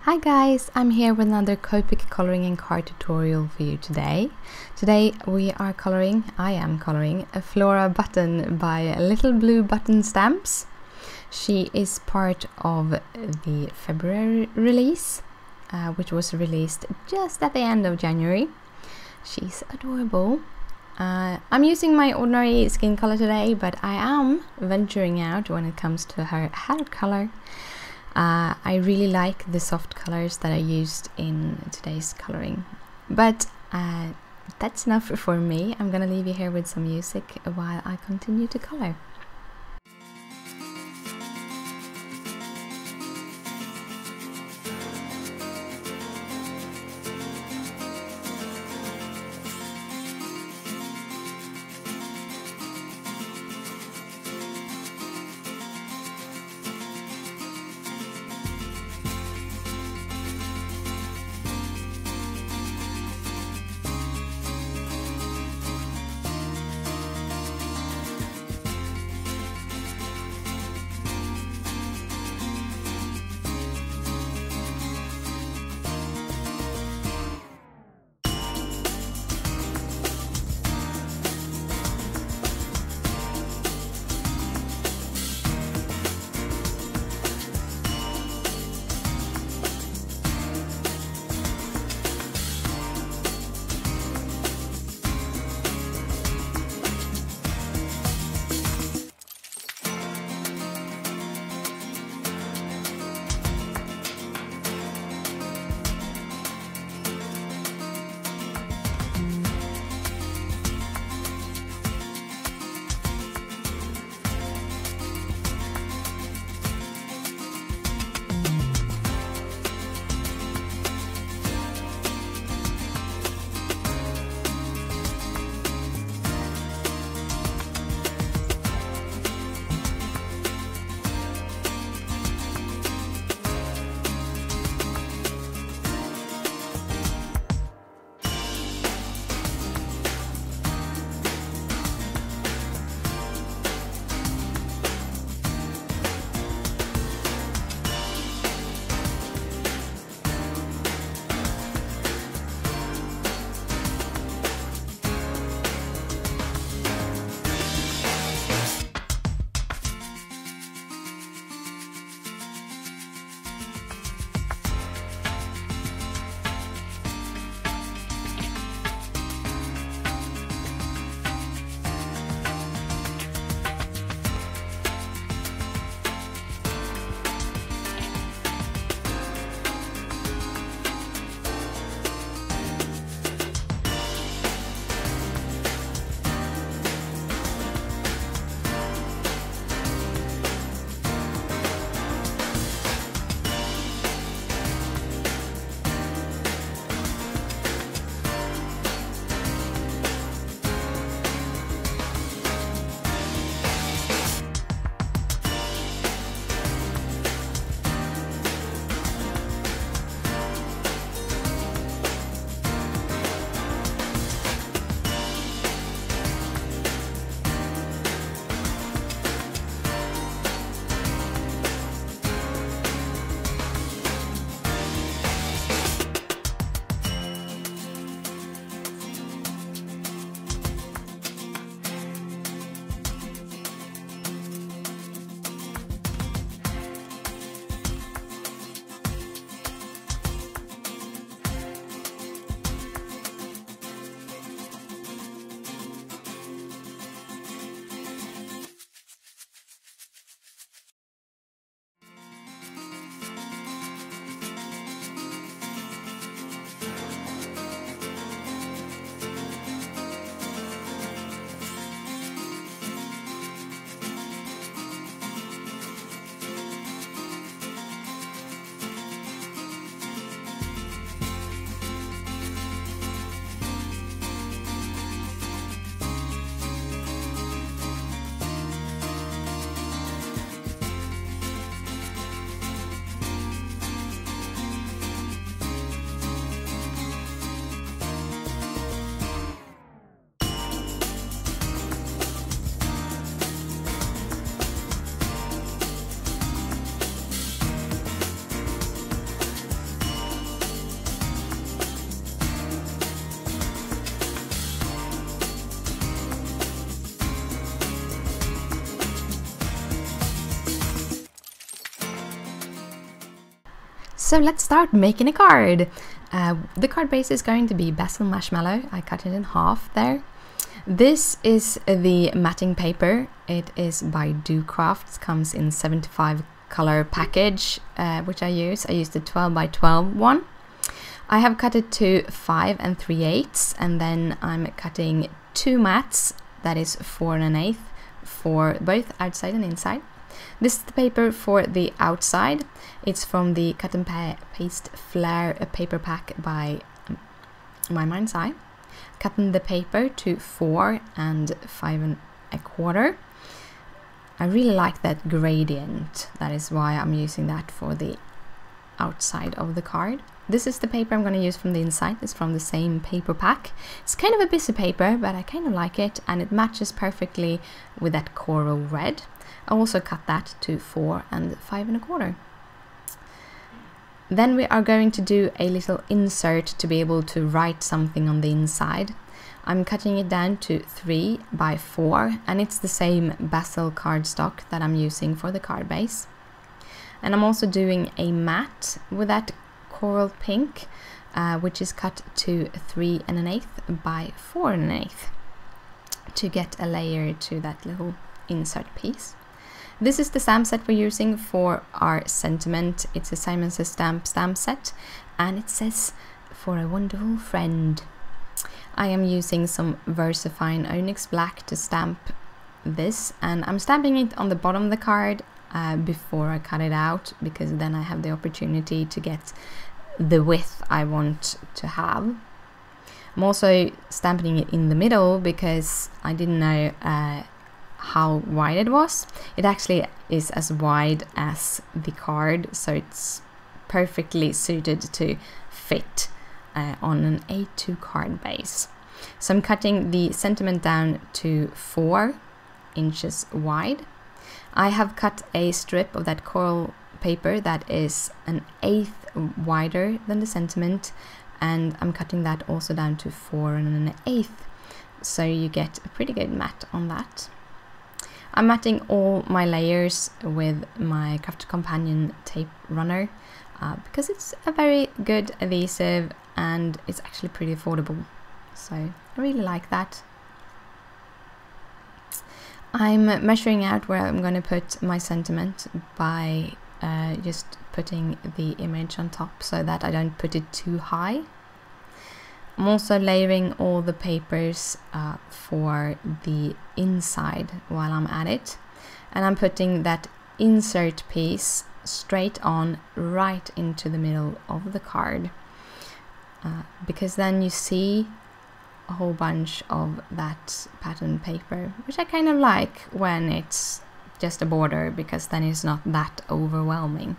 Hi guys, I'm here with another Copic coloring and card tutorial for you today. Today I am coloring a Flora button by Little Blue Button Stamps. She is part of the February release, which was released just at the end of January. She's adorable. I'm using my ordinary skin color today, but I am venturing out when it comes to her hair color. I really like the soft colors that I used in today's coloring, but that's enough for me. I'm gonna leave you here with some music while I continue to color. So let's start making a card. The card base is going to be basil marshmallow. I cut it in half there. This is the matting paper. It is by Do Crafts. Comes in 75 color package, which I use. I used the 12 by 12 one. I have cut it to 5 3/8, and then I'm cutting 2 mats, that is 4 1/8, for both outside and inside. This is the paper for the outside. It's from the Cut and Paste Flare paper pack by My Mind's Eye. Cutting the paper to 4 and 5 1/4. I really like that gradient. That is why I'm using that for the outside of the card. This is the paper I'm going to use from the inside. It's from the same paper pack. It's kind of a busy paper, but I kind of like it, and it matches perfectly with that coral red. I also cut that to 4 and 5 1/4. Then we are going to do a little insert to be able to write something on the inside. I'm cutting it down to 3 by 4, and it's the same basil cardstock that I'm using for the card base. And I'm also doing a mat with that coral pink, which is cut to 3 1/8 by 4 1/8 to get a layer to that little insert piece. This is the stamp set we're using for our sentiment. It's a Simon Says stamp set, and it says, "For a wonderful friend." I am using some VersaFine Onyx Black to stamp this, and I'm stamping it on the bottom of the card before I cut it out, because then I have the opportunity to get the width I want to have. I'm also stamping it in the middle because I didn't know how wide it was. It actually is as wide as the card, so it's perfectly suited to fit on an A2 card base. So I'm cutting the sentiment down to 4 inches wide. I have cut a strip of that coral paper that is 1/8 wider than the sentiment, and I'm cutting that also down to 4 1/8, so you get a pretty good mat on that. I'm matting all my layers with my Craft Companion tape runner because it's a very good adhesive and it's actually pretty affordable, so I really like that. I'm measuring out where I'm going to put my sentiment by just putting the image on top so that I don't put it too high. I'm also layering all the papers for the inside while I'm at it, and I'm putting that insert piece straight on right into the middle of the card, because then you see a whole bunch of that pattern paper, which I kind of like when it's just a border, because then it's not that overwhelming.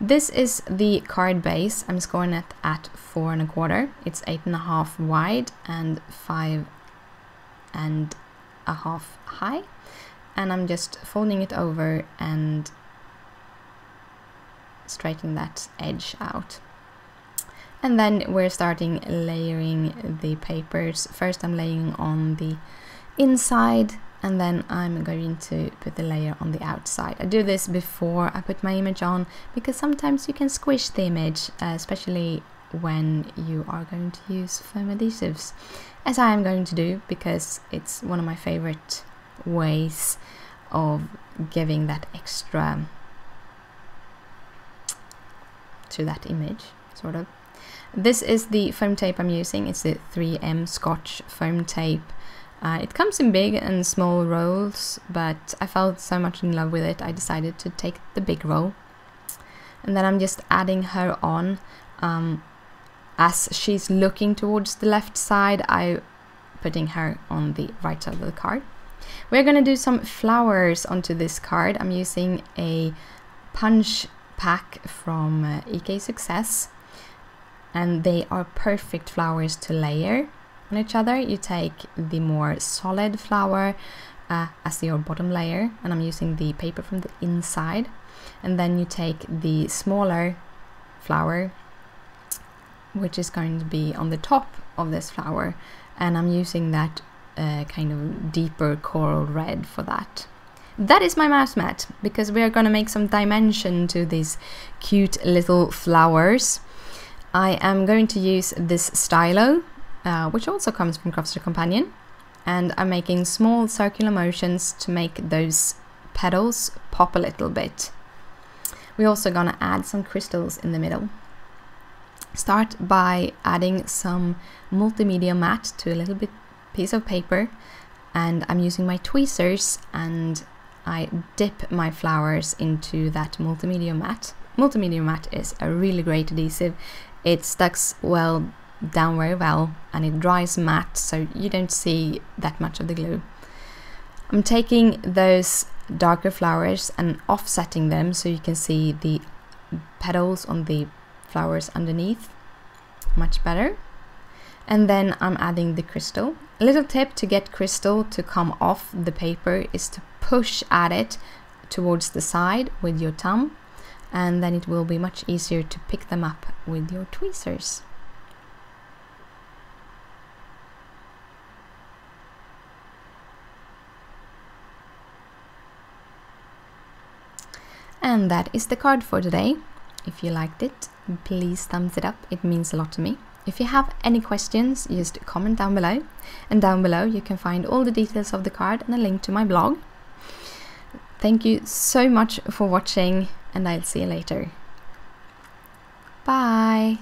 This is the card base. I'm scoring it at 4 1/4. It's 8 1/2 wide and 5 1/2 high, and I'm just folding it over and straightening that edge out. And then we're starting layering the papers. First I'm laying on the inside, and then I'm going to put the layer on the outside. I do this before I put my image on, because sometimes you can squish the image, especially when you are going to use foam adhesives, as I am going to do, because it's one of my favorite ways of giving that extra to that image, sort of. This is the foam tape I'm using. It's the 3M Scotch foam tape. It comes in big and small rolls, but I felt so much in love with it, I decided to take the big roll. And then I'm just adding her on. As she's looking towards the left side, I'm putting her on the right side of the card. We're going to do some flowers onto this card. I'm using a punch pack from EK Success, and they are perfect flowers to layer on each other. You take the more solid flower as your bottom layer, and I'm using the paper from the inside, and then you take the smaller flower, which is going to be on the top of this flower, and I'm using that kind of deeper coral red for that. that is my mouse mat, because we are going to make some dimension to these cute little flowers. I am going to use this stylo, which also comes from Crafter Companion, and I'm making small circular motions to make those petals pop a little bit. We're also going to add some crystals in the middle. Start by adding some multimedia matte to a little bit piece of paper, and I'm using my tweezers and I dip my flowers into that multimedia matte. Multimedia matte is a really great adhesive. It sticks well down very well and it dries matte, so you don't see that much of the glue. I'm taking those darker flowers and offsetting them so you can see the petals on the flowers underneath much better. And then I'm adding the crystal. A little tip to get crystal to come off the paper is to push at it towards the side with your thumb, and then it will be much easier to pick them up with your tweezers. And that is the card for today. If you liked it, please thumbs it up, it means a lot to me. If you have any questions, just comment down below, and down below you can find all the details of the card and a link to my blog. Thank you so much for watching, and I'll see you later. Bye!